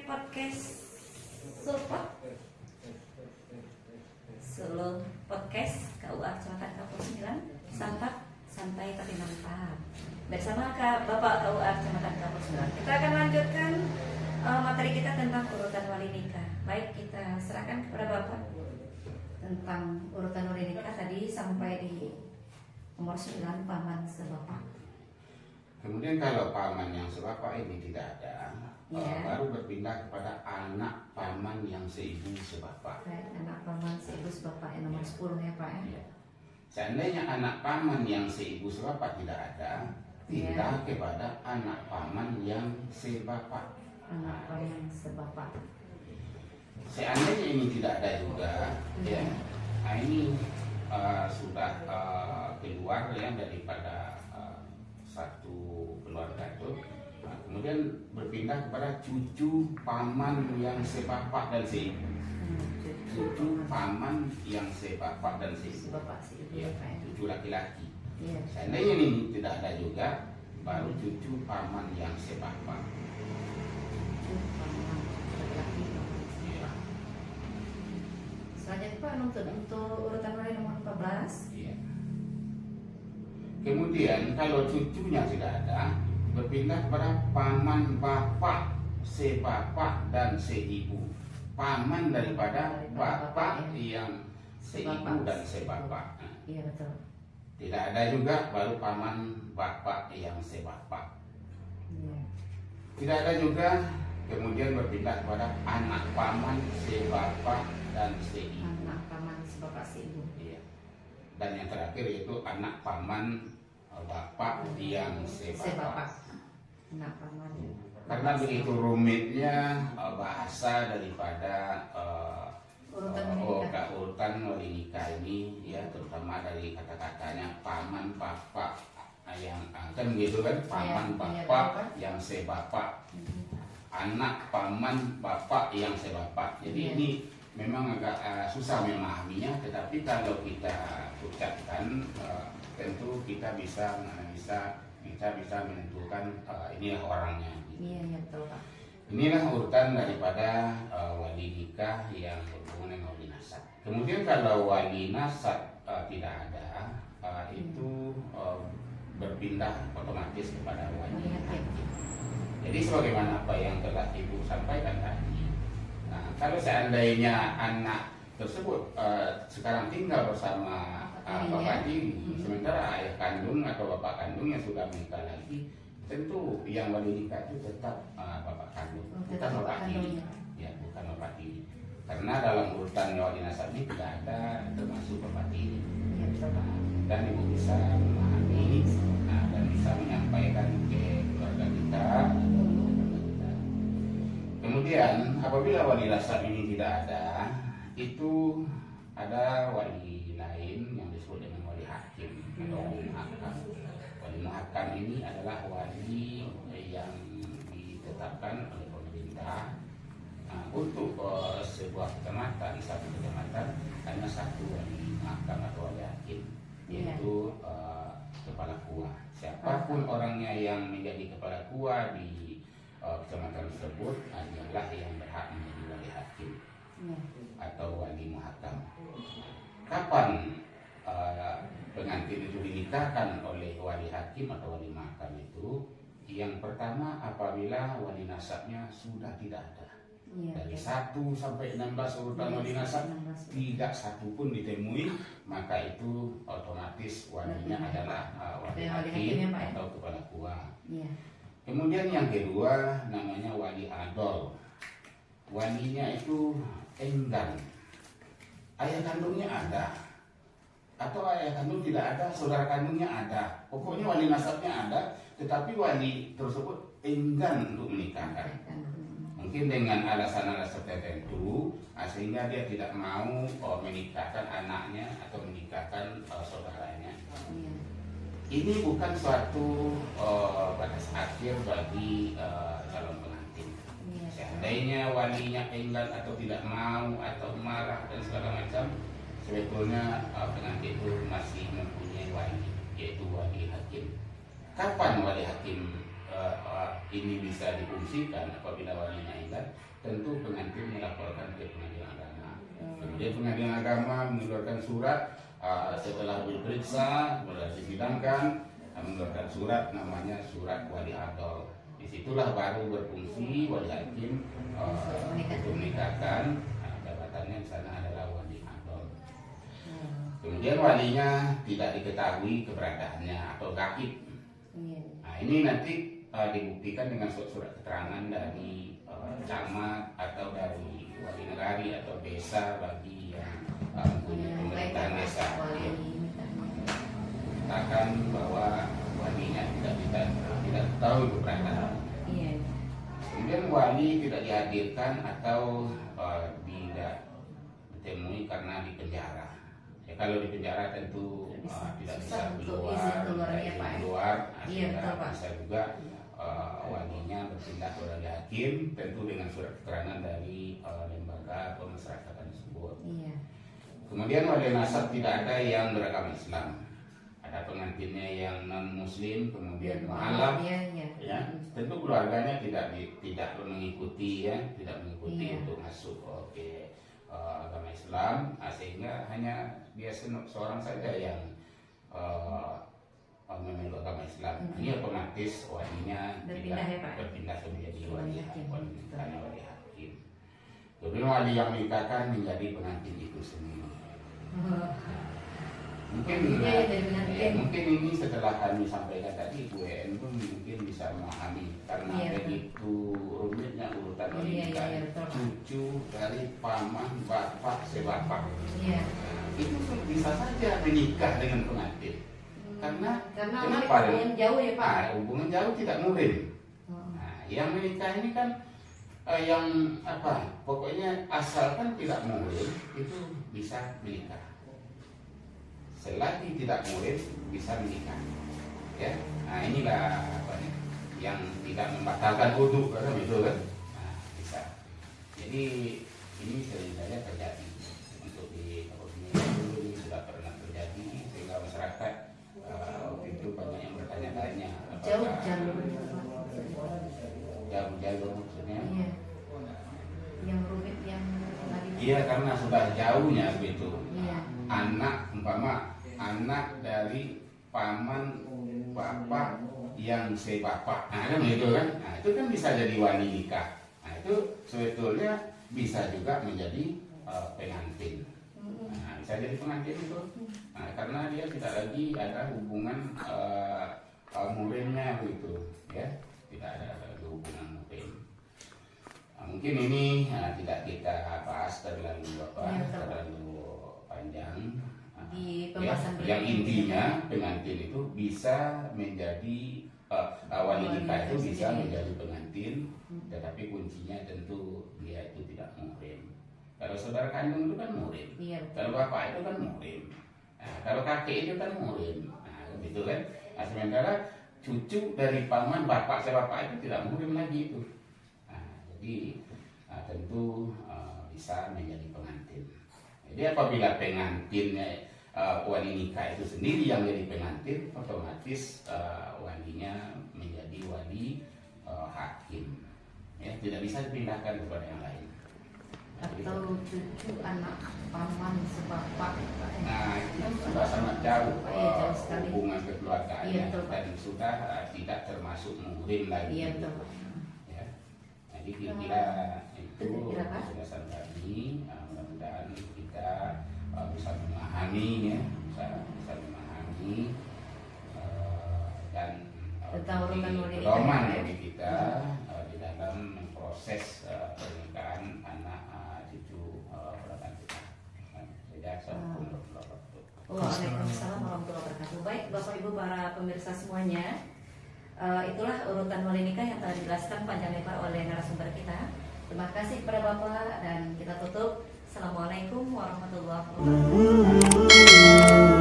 podcast Solo podcast KUA Kecamatan Kapur 9 Santap Santai Tapi Mantap bersama Bapak KUA Kecamatan Kapur 9. Kita akan lanjutkan materi kita tentang urutan wali nikah. Baik, kita serahkan kepada Bapak tentang urutan wali nikah tadi sampai di nomor 9 paman sebapak. Kemudian kalau paman yang sebapak ini tidak ada, baru berpindah kepada anak paman yang seibu sebapak. Baik, anak paman seibu sebapak yang nomor 10 ya Pak ya. Seandainya anak paman yang seibu sebapak tidak ada, pindah kepada anak paman yang sebapak. Anak paman sebapak. Seandainya ini tidak ada juga, ya, nah ini sudah keluar ya daripada satu keluarga itu. Nah, kemudian berpindah kepada cucu paman yang sebapak dan seibu. Cucu paman yang sebapak dan seibu. Ya, cucu laki-laki. Seandainya ini tidak ada juga, baru cucu paman yang sebapak. Selanjutnya Pak, untuk urutan wali nomor 14. Iya. Kemudian kalau cucunya tidak ada, berpindah kepada paman bapak, sebapak dan seibu. Paman daripada bapak yang seibu dan sebapak. Iya betul. Tidak ada juga, baru paman bapak yang sebapak. Iya. Tidak ada juga, kemudian berpindah kepada anak paman, sebapak dan seibu. Anak paman sebapak seibu. Iya. Dan yang terakhir yaitu anak paman bapak yang sebapak. Anak paman. Karena begitu rumitnya bahasa daripada urutan wali nikah ini, ya, terutama dari kata-katanya paman bapak yang kan gitu kan, paman bapak yang sebapak, anak paman bapak yang sebapak. Jadi ini memang agak susah memahaminya, tetapi kalau kita ucapkan tentu kita bisa menentukan inilah orangnya. Iya betul Pak. Inilah urutan daripada wali nikah yang berhubungan dengan wali nasab. Kemudian kalau wali nasab tidak ada, itu berpindah otomatis kepada wali hakim. Jadi sebagaimana apa yang telah Ibu sampaikan tadi, nah, kalau seandainya anak tersebut sekarang tinggal bersama bapak tiri, sementara ayah kandung atau bapak kandungnya sudah menikah lagi, tentu yang wali nikah itu tetap bapak kandung, bukan bapak tiri, ya, bukan bapak tiri. Karena dalam urutan wali nasab ini tidak ada termasuk bapak tiri. Dan Ibu bisa memahami dan bisa menyampaikan ke keluarga kita. Kemudian apabila wali nasab ini tidak ada, itu ada wali lain yang disebut dengan wali hakim atau wali muhakam. Wali muhakam ini adalah wali yang ditetapkan oleh pemerintah untuk sebuah kecamatan, satu kecamatan hanya satu wali muhakam atau wali hakim, yaitu kepala KUA. Siapapun orangnya yang menjadi kepala KUA di kecamatan tersebut adalah yang berhak menjadi wali hakim atau wali muhakam. Kapan pengantin itu dinikahkan oleh wali hakim atau wali muhakam itu? Yang pertama, apabila wali nasabnya sudah tidak ada. Dari 1 sampai 16 urutan wali nasab tidak satu pun ditemui, maka itu otomatis walinya adalah wali hakim atau kepala KUA. Kemudian yang kedua namanya wali adol. Walinya itu enggan, ayah kandungnya ada, atau ayah kandung tidak ada, saudara kandungnya ada, pokoknya wali nasabnya ada, tetapi wali tersebut enggan untuk menikahkan. Mungkin dengan alasan-alasan tertentu, sehingga dia tidak mau menikahkan anaknya atau menikahkan saudaranya. Ini bukan suatu batas akhir bagi calon pengantin. Seandainya walinya enggan atau tidak mau atau marah dan segala macam, sebetulnya pengantin itu masih mempunyai wali, yaitu wali hakim. Kapan wali hakim ini bisa difungsikan apabila walinya ingat, tentu pengantin melaporkan ke pengadilan agama. Kemudian pengadilan agama mengeluarkan surat setelah diperiksa, setelah disidangkan, mengeluarkan surat namanya surat wali adol. Disitulah baru berfungsi wali hakim untuk menikahkan. Jabatannya di sana adalah wali adol. Kemudian walinya tidak diketahui keberadaannya atau gaib. Nah, ini nanti dibuktikan dengan surat keterangan dari camat atau dari wali negari atau desa bagi yang pemerintahan desa. Katakan bahwa walinya tidak tahu keberadaan. Kemudian wali tidak dihadirkan atau tidak ditemui karena di penjara. Ya, kalau di penjara tentu tidak bisa keluar, bisa juga walinya berpindah ke wali hakim, tentu dengan surat keterangan dari lembaga pemasyarakatan tersebut. Kemudian wali nasab tidak ada yang beragama Islam. Ada pengantinnya yang non Muslim, kemudian mualaf, ya, tentu keluarganya tidak mengikuti, ya, tidak mengikuti untuk masuk ke agama Islam, sehingga hanya dia seorang saja yang memeluk agama Islam. Ini otomatis walinya berpindah menjadi wali hakim. Kemudian wali yang menikahkan menjadi pengantin itu sendiri. Mungkin ini setelah kami sampaikan tadi, Bu En pun mungkin bisa memahami karena begitu rumitnya urutan nikah. Cucu dari paman, bapak, sebapak. Itu bisa saja menikah dengan pengantin. Karena kenapa? Hubungan jauh ya Pak. Hubungan jauh tidak murim. Nah, yang menikah ini kan yang apa? Pokoknya asalkan tidak murim itu bisa menikah. Selagi tidak murid bisa menikah, ya. Nah, inilah yang tidak membatalkan wudu, kan itu kan. Nah, bisa. Jadi ini sering saja terjadi untuk di kampung dulu ini sudah pernah terjadi sehingga masyarakat waktu itu banyak yang bertanya-tanya. Jauh maksudnya. Yang rumit yang iya, karena sudah jauhnya begitu. Anak anak dari paman bapak yang sebapak, nah kan gitu kan, nah itu kan bisa jadi wali nikah. Nah itu sebetulnya bisa juga menjadi pengantin. Nah, bisa jadi pengantin itu, nah, karena dia tidak lagi ada hubungan murimnya begitu, ya, tidak ada hubungan murim. Nah, mungkin ini tidak kita bahas terlalu panjang. Di pembahasan yang intinya pengantin itu bisa menjadi wali nikah itu bisa menjadi pengantin, tetapi kuncinya tentu dia itu tidak muhrim. Kalau saudara kandung itu kan muhrim, kalau bapak itu kan muhrim, nah, kalau kakek itu kan muhrim, nah, gitu kan. Nah, sementara cucu dari paman bapak sebapak itu tidak muhrim lagi itu. Nah, jadi tentu bisa menjadi pengantin. Jadi apabila pengantinnya wali nikah itu sendiri yang jadi pengantin, otomatis walinya menjadi wali hakim, ya, tidak bisa dipindahkan kepada yang lain. Atau cucu anak paman sebapak. Nah, itu kan sudah sangat jauh hubungan kekeluargaannya, dan sudah tidak termasuk muhrim lagi. Ya. Jadi kira-kira itu penjelasan kami. Mudah-mudahan kita bisa memahami, ya, bisa memahami dan pedoman bagi kita di dalam proses pernikahan anak cucu ponakan kita. Waalaikumsalam warahmatullahi wabarakatuh. Baik Bapak Ibu para pemirsa semuanya, itulah urutan wali nikah yang telah dijelaskan panjang lebar oleh narasumber kita. Terima kasih kepada Bapak dan kita tutup. Assalamualaikum warahmatullahi wabarakatuh.